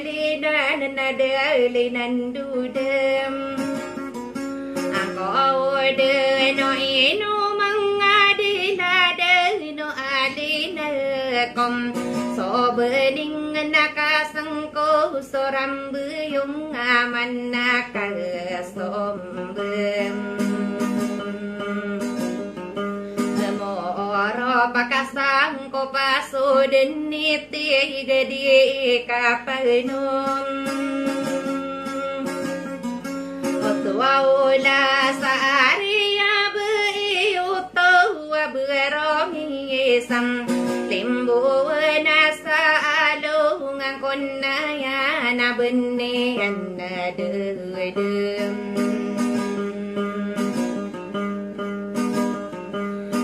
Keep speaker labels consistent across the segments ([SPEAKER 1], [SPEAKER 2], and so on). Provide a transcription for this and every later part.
[SPEAKER 1] li na na de li nan du dem ko de no ino mang đi na de no ali na kom so bening naka sang ko so ram bu yung aman naka som bem moro pakasang ko paso den niti gedi kapanum Wala sa ariya buyuto beromisam limbu na sa alungan konaya na benian na dedem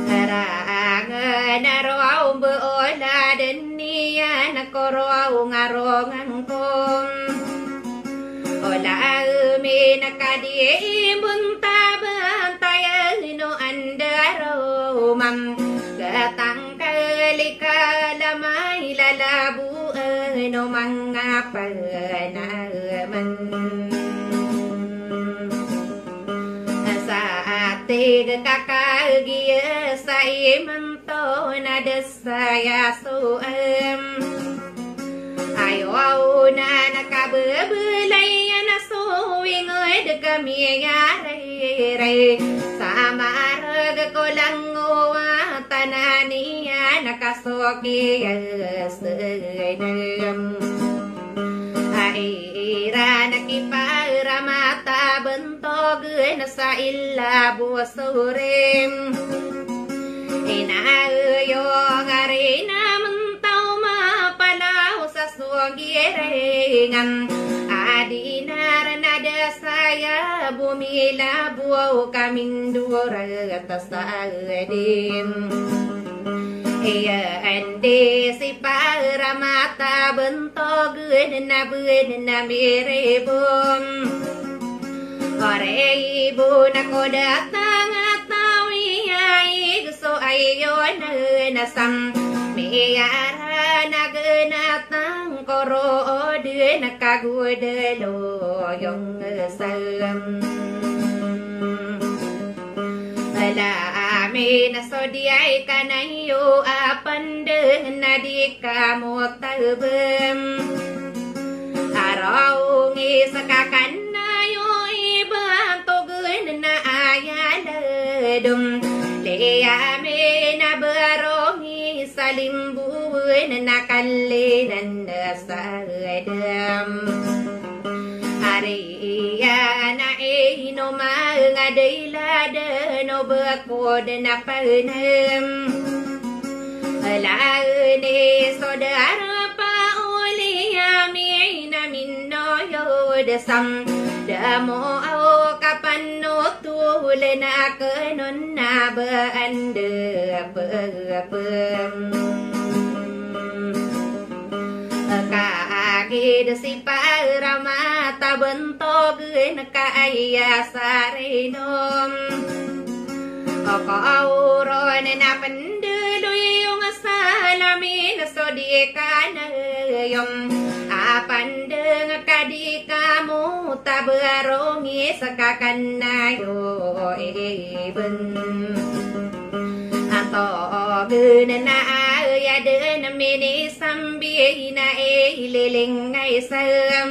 [SPEAKER 1] harang na raw bola denia na korow ngarongan kom Ola me nakadi bunta bantaya no andaro mam gatang kalika lamay lalabu no mga panaman sa atig kakagiya sa imanto na desaya so Ayaw na nakababulay na suwing ay kami yari sa marag ko lang tananiya nakasoki Aira nakiparamata bentog na sa ilabu surim Inayo ngari naman Sugirengan adinar nada saya bumila buau kamindura tasadim iya ande si para mata bentog na miribum ore ibu nako datang atawi ai so ayo na sam Miyara naganatang koro de nakagud lo yung salam Ala amin so diay kanayo apan de nadi kamu talbem Araw ngisakakan na yo ibang tugun na ayaladum Liyame na barongi salimbuin na kalinan sa edam Ariya na ino mga daylada no bakod na panam Alauni sodara pa uli yami na minoyo desam Damo au kapano tule na kanon na baande pagpam Kaagid si para mata bentog na kaaya sa rinom Okauron na penduloy yung salamin so di ka na yung Apandeng kadi kamu tabarongi sakakan na yo ibn Ato gun na ya den mini sambi na liling ay sam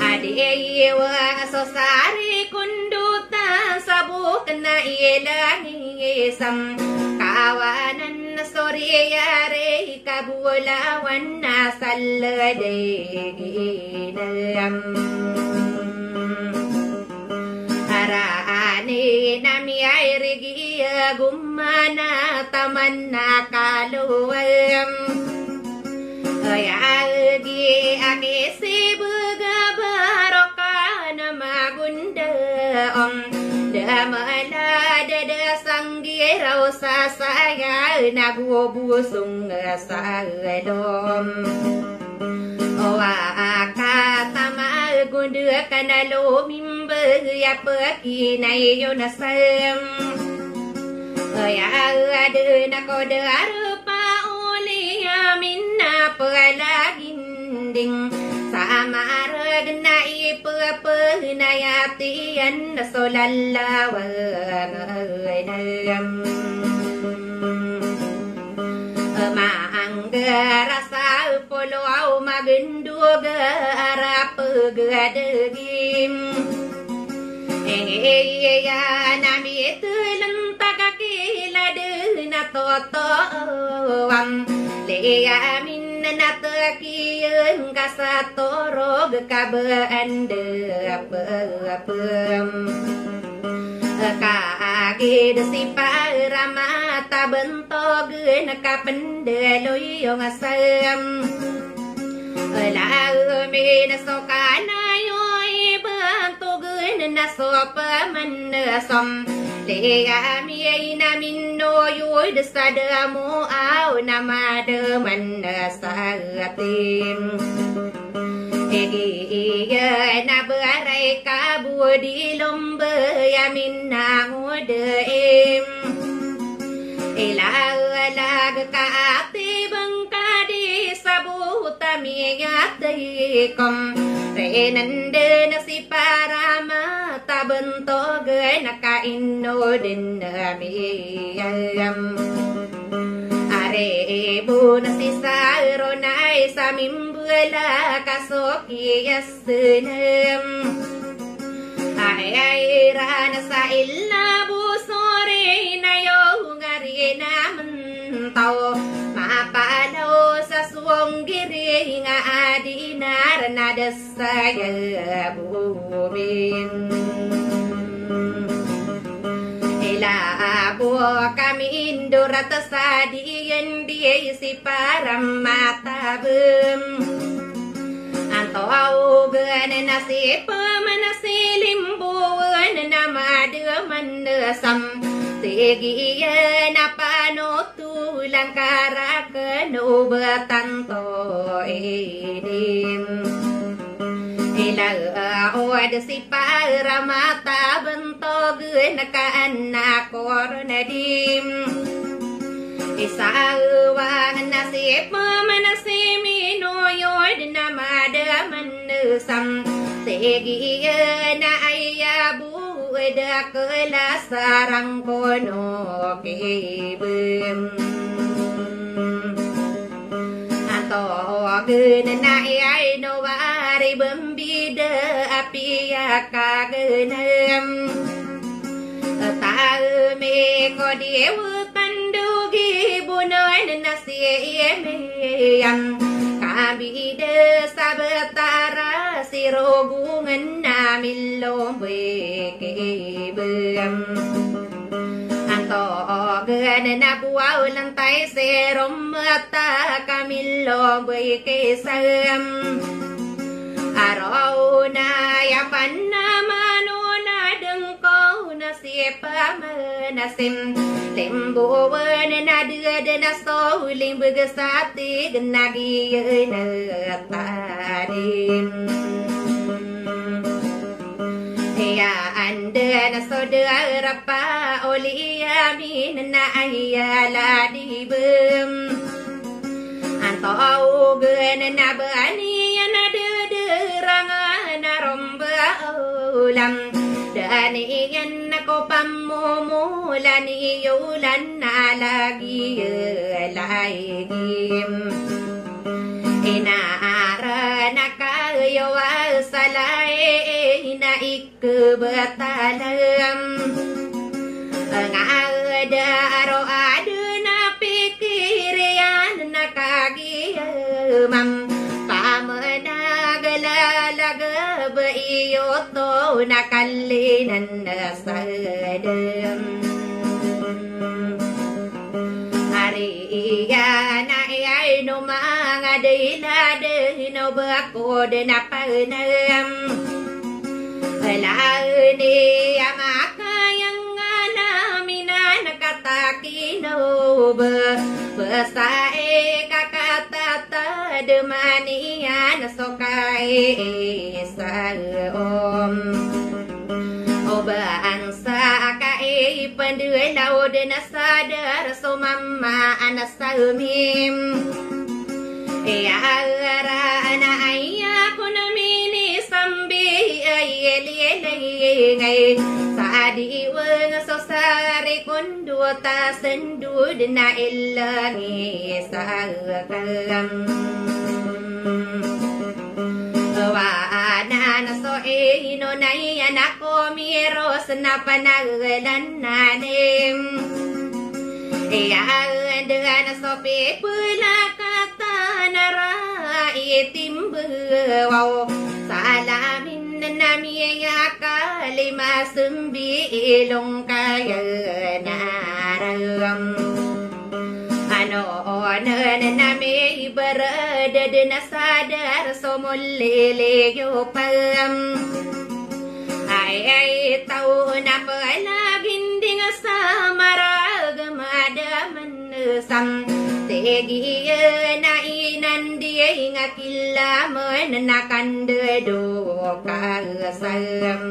[SPEAKER 1] Adi wa so sari kunduta sabuk na ilangi sam Kawanan soriyare kabulawan na saladeginam Haraani nami ay rigiya gumana taman na kaluwam Ayagi akisi bugabaroka na magundaom Damala dada sanggiraw sa saya nagubusong sa dom Wakatama gundu kanalo mimbe ya pakinay yo nasam Ay adu nako daru pa uli amin na palagin ding sama regna ipu nayatian solalla wa rasa polo au magendu garap gadegim ya nami tulen takakila de na toto wam le ya min na takiyun kasatoro gakabande apem kage si paramata bentog nakapende loyong asam la me na sokana yoy bantog na sopa man som le ami na minno yoy de sadamo au na made man sa atim na berai kabu di lomba yamin na ngode em lag ka ate bangka di sabu tamigat kom renande na si parama tabento na kaino din amiyam bu nasi saro nai samimbula kasoki yasnem ai rana sa illa bu sore na yo ngari na mentau mapalo sa suong giri nga adinar na desaya bumin Abo kami Indorat sadiyan di si paramata bem Antau gan nasi pemanasi limbuan nama deman sam Tigiya na panutulang karakano batanto idim Ila si paramata bentog nakaan kornadim Isawang nasip manasi minoyod na madaman sam Tigiya na ayabu da kelasarang kono kibim Atogin na ay no wari bembida api akagenam Tau me ko diewu pandugi bunoy na siyemeyam Kabida sabatara sirogungan namin lombe kibam Antogan na buwaw lang tayo serom mata kamilo boy kesam Araw na yapan na mano na dengko na sipa manasim Limbuwan na dud na so limbugasati gnagi na tarim Ya anda na saudara pa oli amin na ayala dibem Antau gen na bani na derang na romba ulam dani yan ko pamumulan yulan na lagi laigim Inaara na kayo salay na ikbatalam Ngada aro-ado na pikirian na kagiyamam Pamanagalalag ba iyo to nakalinan na sadam Iya na ay no mga dilade no bako de na panam Launi amakayang namin na nakataki no basae kakatata demanian sokay sa Obaan sa kai panduay laod na sadar so mama anasahumim Iara na ngày sa đi vâng so sa re con đua ta sen đua đến na ella nghe sa cam wa na na so e no nai na ko mi ros na panagalan na nem ya dengan so pe pula kata nara itim bau salamin nami ya kalima sumbi ilong kaya naram ano onan nami berada dena sadar somolele yo pam ai tau na pala ginding samarag madaman sam tegi na inan dia ngakilla men nakande do kasam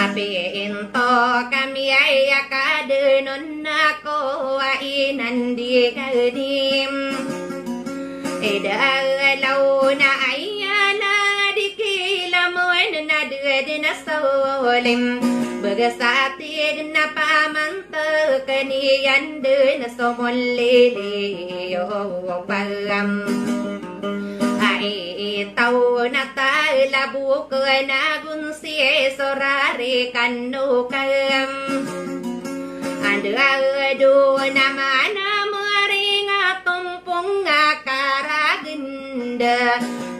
[SPEAKER 1] ape ento kami ay akade non ako inan dia kadim eda lau na ayala dikila men na de na solim bersatir na pamanta kanian de na somolele yo pagam ai tau na ta la bu ko na gun si sorare kanu kam andra do na mana maringa tumpung akaraginda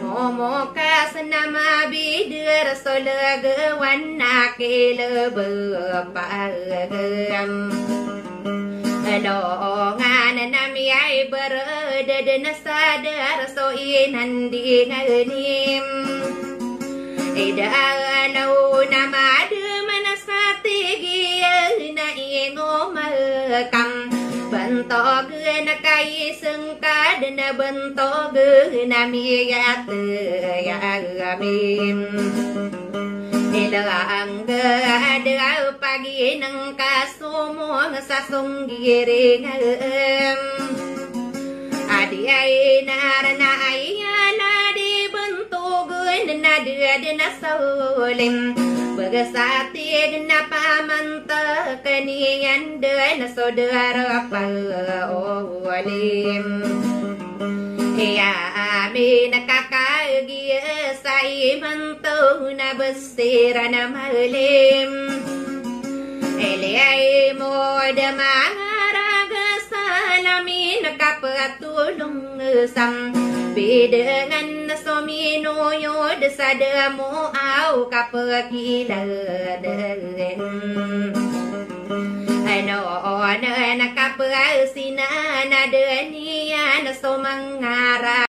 [SPEAKER 1] momo kasnama bidir solaga wanna kele bapagam lo ngan nami ai berada dena sadar so inan di nganim ida lo nama de manasati na ino malkam bento na kai sung ka dena bento na mi ya te ya mim ilang ada pagi nang kasumo sa sunggiri ngem adi ai narana ai ala di bento na de na solim bersatir na pamanta kanian de na saudara pa olim ya amin kakagi sai mantu na besira na malim ele ai moda mangaraga salamin kapatulong sam bidangan somino yo desadamo au kapakila den ano na kapasina na denia na somangara